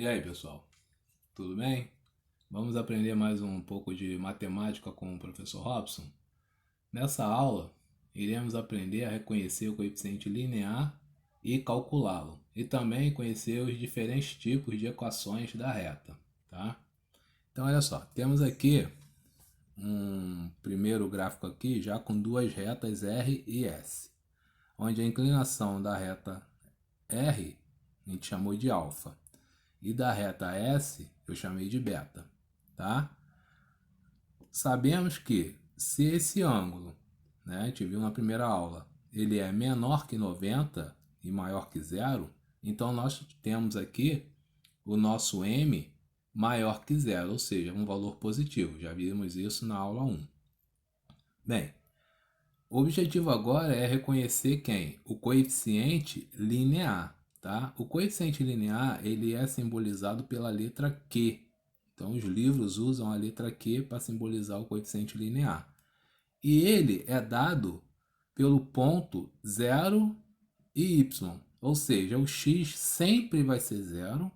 E aí, pessoal, tudo bem? Vamos aprender mais um pouco de matemática com o professor Robson? Nessa aula, iremos aprender a reconhecer o coeficiente linear e calculá-lo, e também conhecer os diferentes tipos de equações da reta, tá? Então, olha só, temos aqui um primeiro gráfico aqui já com duas retas R e S, onde a inclinação da reta R a gente chamou de alfa e da reta S eu chamei de beta, tá? Sabemos que se esse ângulo, né, a gente viu na primeira aula, ele é menor que 90 e maior que zero, então nós temos aqui o nosso M maior que zero, ou seja, um valor positivo. Já vimos isso na aula 1. Bem, o objetivo agora é reconhecer quem? O coeficiente linear, tá? O coeficiente linear, ele é simbolizado pela letra Q. Então, os livros usam a letra Q para simbolizar o coeficiente linear. E ele é dado pelo ponto 0 e y. Ou seja, o x sempre vai ser zero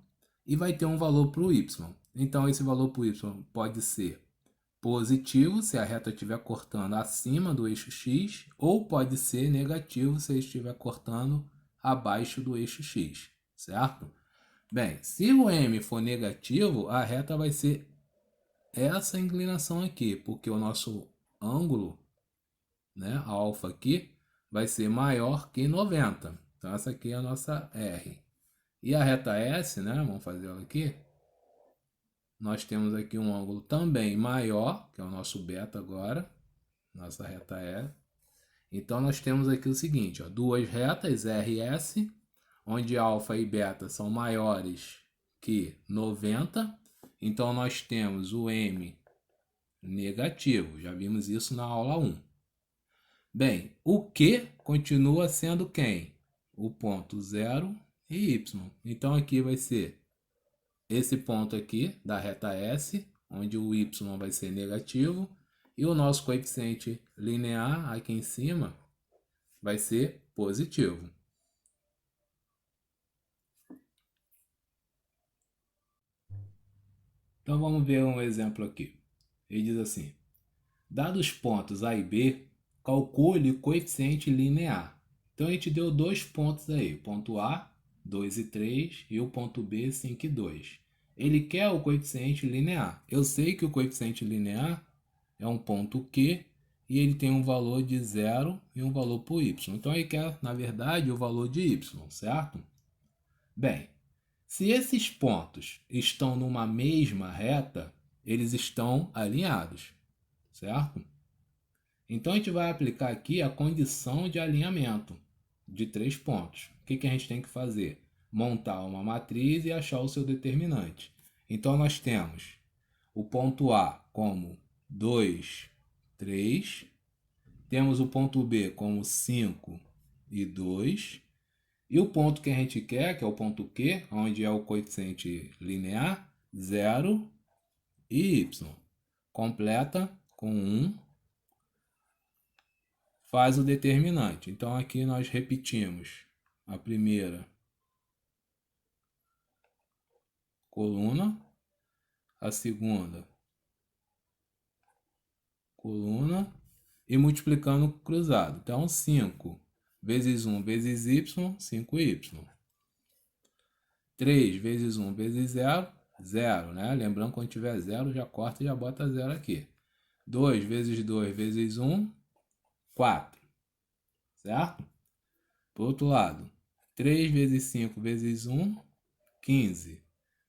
e vai ter um valor para o y. Então, esse valor para o y pode ser positivo se a reta estiver cortando acima do eixo x, ou pode ser negativo se ele estiver cortando abaixo do eixo x, certo? Bem, se o m for negativo, a reta vai ser essa inclinação aqui, porque o nosso ângulo, né, a alfa aqui, vai ser maior que 90. Então essa aqui é a nossa R. E a reta S, né, vamos fazer ela aqui, nós temos aqui um ângulo também maior, que é o nosso beta agora, nossa reta E. Então nós temos aqui o seguinte, ó, duas retas R e S, onde alfa e beta são maiores que 90. Então nós temos o M negativo, já vimos isso na aula 1. Bem, o Q continua sendo quem? O ponto 0 e Y. Então aqui vai ser esse ponto aqui da reta S, onde o y vai ser negativo, e o nosso coeficiente linear aqui em cima vai ser positivo. Então vamos ver um exemplo aqui. Ele diz assim: dados pontos A e B, calcule o coeficiente linear. Então a gente deu dois pontos aí, o ponto A, 2 e 3, e o ponto B, 5 e 2. Ele quer o coeficiente linear. Eu sei que o coeficiente linear é um ponto Q e ele tem um valor de 0 e um valor por y. Então ele quer, na verdade, o valor de y, certo? Bem, se esses pontos estão numa mesma reta, eles estão alinhados, certo? Então a gente vai aplicar aqui a condição de alinhamento de 3 pontos. O que a gente tem que fazer? Montar uma matriz e achar o seu determinante. Então nós temos o ponto A como 2, 3. Temos o ponto B como 5 e 2. E o ponto que a gente quer, que é o ponto Q, onde é o coeficiente linear, 0 e y. Completa com 1. Faz o determinante. Então aqui nós repetimos a primeira coluna, a segunda coluna e multiplicando cruzado. Então 5 vezes 1 vezes y, 5y. 3 vezes 1 vezes 0, 0, né? Lembrando, quando tiver 0, já corta e já bota 0 aqui. 2 vezes 2 vezes 1, 4. Certo? Por outro lado, 3 vezes 5 vezes 1, 15.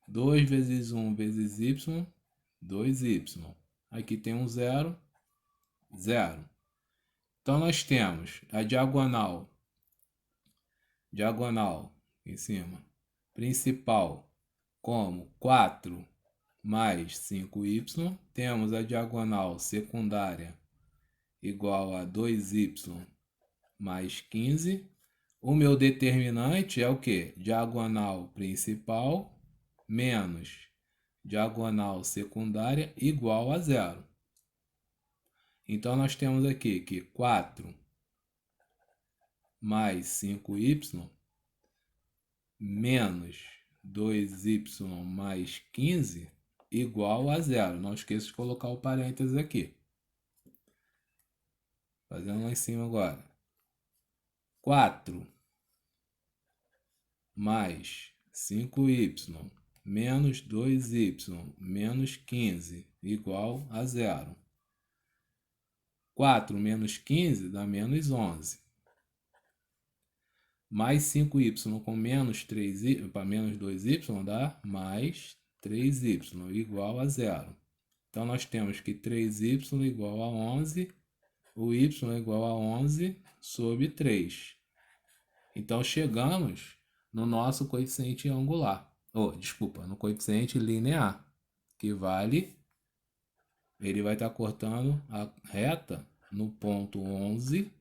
2 vezes 1 vezes y, 2y. Aqui tem um 0, 0. Então nós temos a diagonal em cima, principal, como 4 mais 5y. Temos a diagonal secundária igual a 2y mais 15. O meu determinante é o que? Diagonal principal menos diagonal secundária igual a 0. Então nós temos aqui que 4 mais 5y menos 2y mais 15 igual a zero. Não esqueça de colocar o parênteses aqui. Fazendo lá em cima agora. 4 mais 5y menos 2y menos 15 igual a zero. 4 menos 15 dá menos 11. Mais 5y com menos 3y, para menos 2y dá mais 3y igual a zero. Então, nós temos que 3y igual a 11, o y igual a 11 sobre 3. Então, chegamos no nosso coeficiente angular. No coeficiente linear, que vale, ele vai estar cortando a reta no ponto 11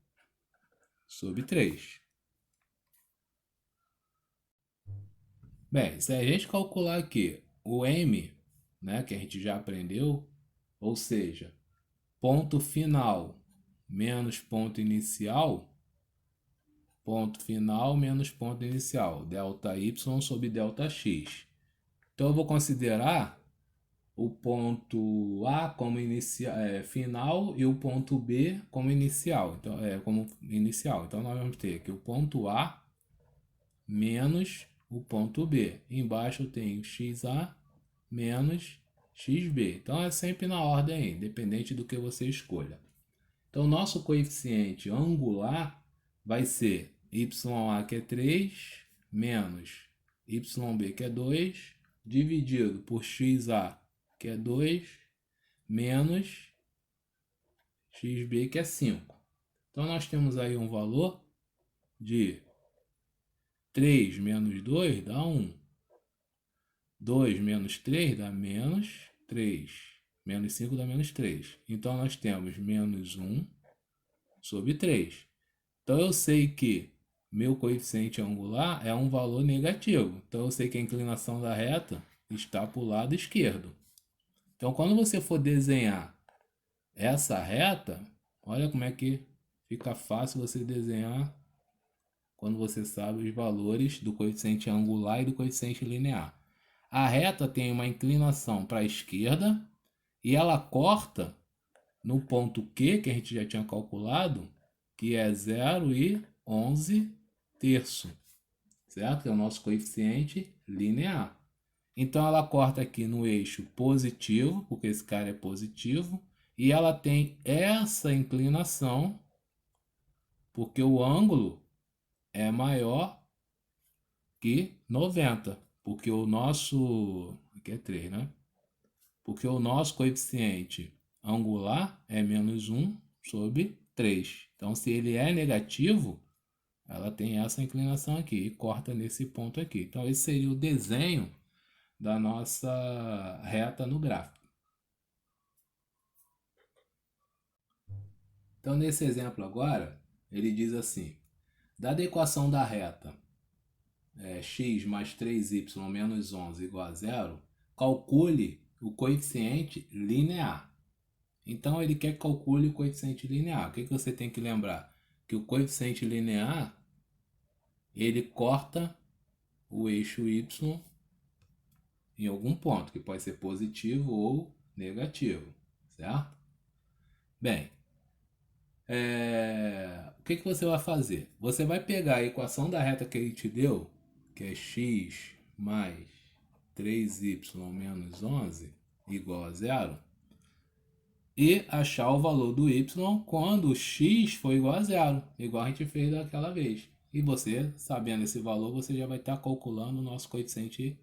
sobre 3. Bem, se a gente calcular aqui o m, né, que a gente já aprendeu, ou seja, ponto final menos ponto inicial menos ponto inicial, delta y sobre delta x. Então, eu vou considerar o ponto A como final e o ponto B como inicial. Então, nós vamos ter aqui o ponto A menos o ponto B. Embaixo eu tenho XA menos XB. Então, é sempre na ordem aí, independente do que você escolha. Então, nosso coeficiente angular vai ser YA, que é 3, menos YB, que é 2, dividido por XA, que é 2, menos XB, que é 5. Então, nós temos aí um valor de 3 menos 2 dá 1. 2 menos 3 dá menos 3. Menos 5 dá menos 3. Então, nós temos menos 1 sobre 3. Então, eu sei que meu coeficiente angular é um valor negativo. Então, eu sei que a inclinação da reta está para o lado esquerdo. Então, quando você for desenhar essa reta, olha como é que fica fácil você desenhar quando você sabe os valores do coeficiente angular e do coeficiente linear. A reta tem uma inclinação para a esquerda e ela corta no ponto Q, que a gente já tinha calculado, que é 0,11 terço, certo? Que é o nosso coeficiente linear. Então, ela corta aqui no eixo positivo, porque esse cara é positivo, e ela tem essa inclinação, porque o ângulo é maior que 90, porque o nosso, aqui é 3, né? Porque o nosso coeficiente angular é menos 1 sobre 3. Então, se ele é negativo, ela tem essa inclinação aqui e corta nesse ponto aqui. Então, esse seria o desenho da nossa reta no gráfico. Então, nesse exemplo agora, ele diz assim: dada a equação da reta x mais 3y menos 11 igual a zero, calcule o coeficiente linear. Então, ele quer que calcule o coeficiente linear. O que você tem que lembrar? Que o coeficiente linear, ele corta o eixo y em algum ponto, que pode ser positivo ou negativo, certo? Bem, o que você vai fazer? Você vai pegar a equação da reta que ele te deu, que é x mais 3y menos 11 igual a zero, e achar o valor do y quando o x for igual a zero, igual a gente fez daquela vez. E você, sabendo esse valor, você já vai estar calculando o nosso coeficiente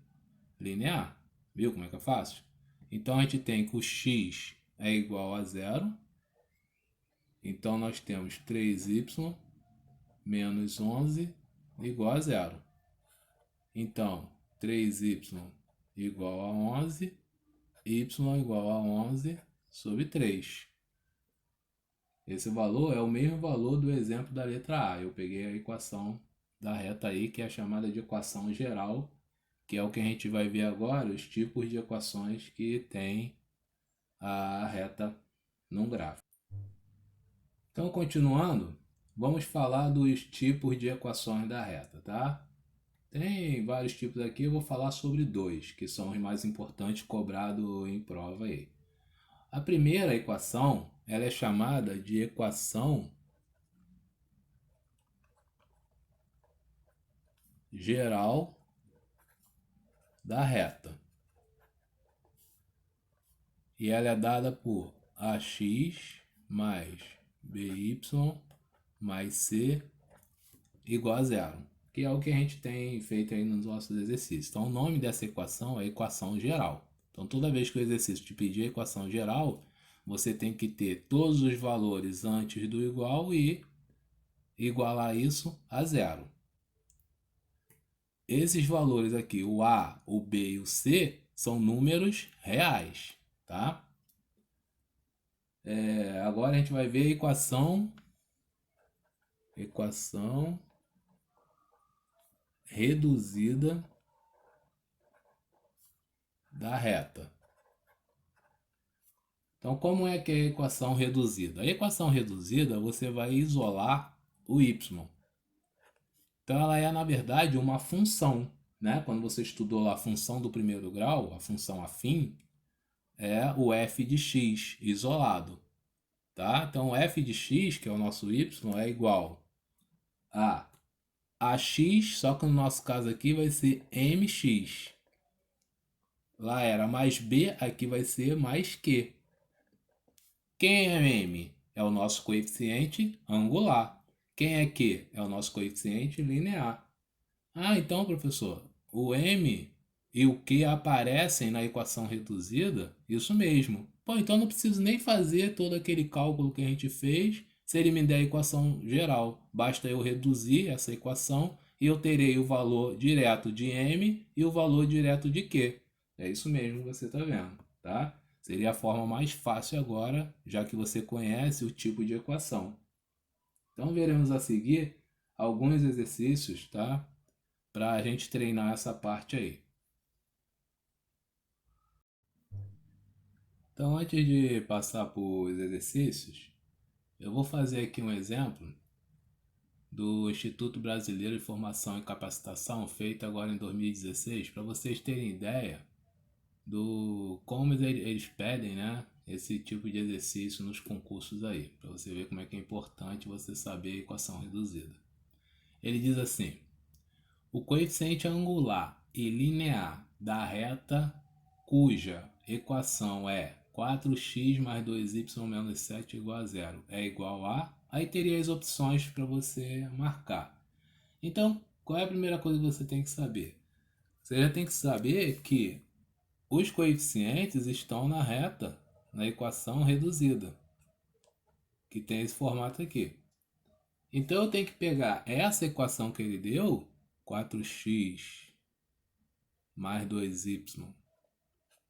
linear. Viu como é que é fácil? Então, a gente tem que o x é igual a zero. Então, nós temos 3y menos 11 igual a zero. Então, 3y igual a 11, y igual a 11 sobre 3. Esse valor é o mesmo valor do exemplo da letra A. Eu peguei a equação da reta aí, que é a chamada de equação geral, que é o que a gente vai ver agora, os tipos de equações que tem a reta num gráfico. Então, continuando, vamos falar dos tipos de equações da reta, tá? Tem vários tipos aqui, eu vou falar sobre dois, que são os mais importantes cobrados em prova aí. A primeira equação, ela é chamada de equação geral da reta. E ela é dada por ax mais by mais c igual a zero, que é o que a gente tem feito aí nos nossos exercícios. Então, o nome dessa equação é equação geral. Então, toda vez que o exercício te pedir a equação geral, você tem que ter todos os valores antes do igual e igualar isso a zero. Esses valores aqui, o A, o B e o C, são números reais, tá? Agora a gente vai ver a equação reduzida da reta. Então, como é que é a equação reduzida? A equação reduzida, você vai isolar o y. Então, ela é, na verdade, uma função, né? Quando você estudou lá a função do primeiro grau, a função afim, é o f de x isolado, tá? Então, o f de x, que é o nosso y, é igual a ax, só que no nosso caso aqui vai ser mx. Lá era mais b, aqui vai ser mais q. Quem é m? É o nosso coeficiente angular. Quem é q? É o nosso coeficiente linear. Ah, então, professor, o m e o q aparecem na equação reduzida? Isso mesmo. Pô, então não preciso nem fazer todo aquele cálculo que a gente fez se ele me der a equação geral. Basta eu reduzir essa equação e eu terei o valor direto de m e o valor direto de q. É isso mesmo que você está vendo, tá? Seria a forma mais fácil agora, já que você conhece o tipo de equação. Então veremos a seguir alguns exercícios, tá? Para a gente treinar essa parte aí. Então, antes de passar para os exercícios, eu vou fazer aqui um exemplo do Instituto Brasileiro de Formação e Capacitação, feito agora em 2016, para vocês terem ideia do como eles pedem, né, esse tipo de exercício nos concursos aí, para você ver como é que é importante você saber a equação reduzida. Ele diz assim: o coeficiente angular e linear da reta cuja equação é 4x mais 2y menos 7 igual a zero é igual a... Aí teria as opções para você marcar. Então, qual é a primeira coisa que você tem que saber? Você já tem que saber que os coeficientes estão na reta, na equação reduzida, que tem esse formato aqui. Então eu tenho que pegar essa equação que ele deu, 4x mais 2y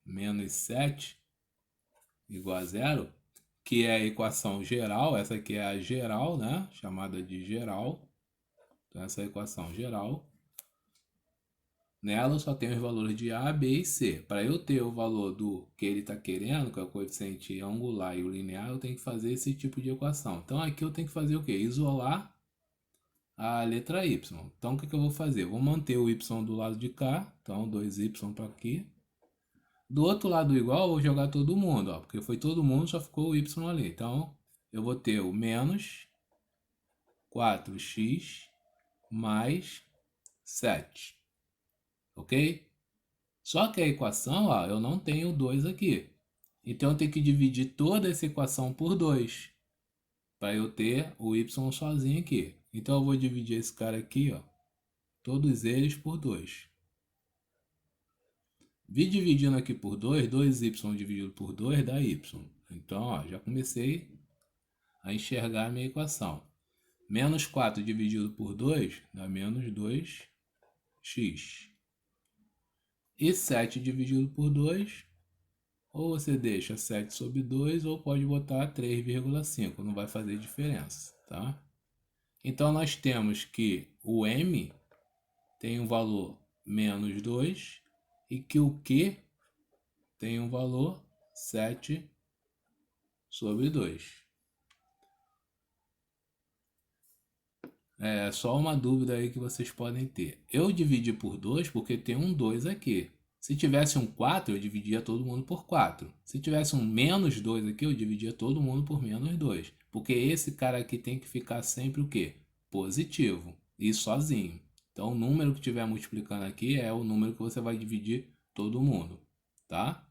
menos 7 igual a zero, que é a equação geral, essa aqui é a geral, né? Chamada de geral. Então essa é a equação geral. Nela só tem os valores de A, B e C. Para eu ter o valor do que ele está querendo, que é o coeficiente angular e o linear, eu tenho que fazer esse tipo de equação. Então aqui eu tenho que fazer o quê? Isolar a letra y. Então o que eu vou fazer? Eu vou manter o y do lado de cá. Então 2y para aqui. Do outro lado do igual, eu vou jogar todo mundo, ó, porque foi todo mundo, só ficou o y ali. Então eu vou ter o menos 4x mais 7. Ok? Só que a equação, ó, eu não tenho 2 aqui. Então eu tenho que dividir toda essa equação por 2 para eu ter o y sozinho aqui. Então eu vou dividir esse cara aqui, ó, todos eles por 2. Vi dividindo aqui por 2, 2y dividido por 2 dá y. Então, ó, já comecei a enxergar a minha equação. Menos 4 dividido por 2 dá menos 2x. E 7 dividido por 2, ou você deixa 7 sobre 2, ou pode botar 3,5, não vai fazer diferença, tá? Então, nós temos que o m tem um valor menos 2 e que o q tem um valor 7 sobre 2. É só uma dúvida aí que vocês podem ter. Eu dividi por 2 porque tem um 2 aqui. Se tivesse um 4, eu dividia todo mundo por 4. Se tivesse um menos 2 aqui, eu dividia todo mundo por menos 2. Porque esse cara aqui tem que ficar sempre o quê? Positivo. E sozinho. Então, o número que estiver multiplicando aqui é o número que você vai dividir todo mundo. Tá?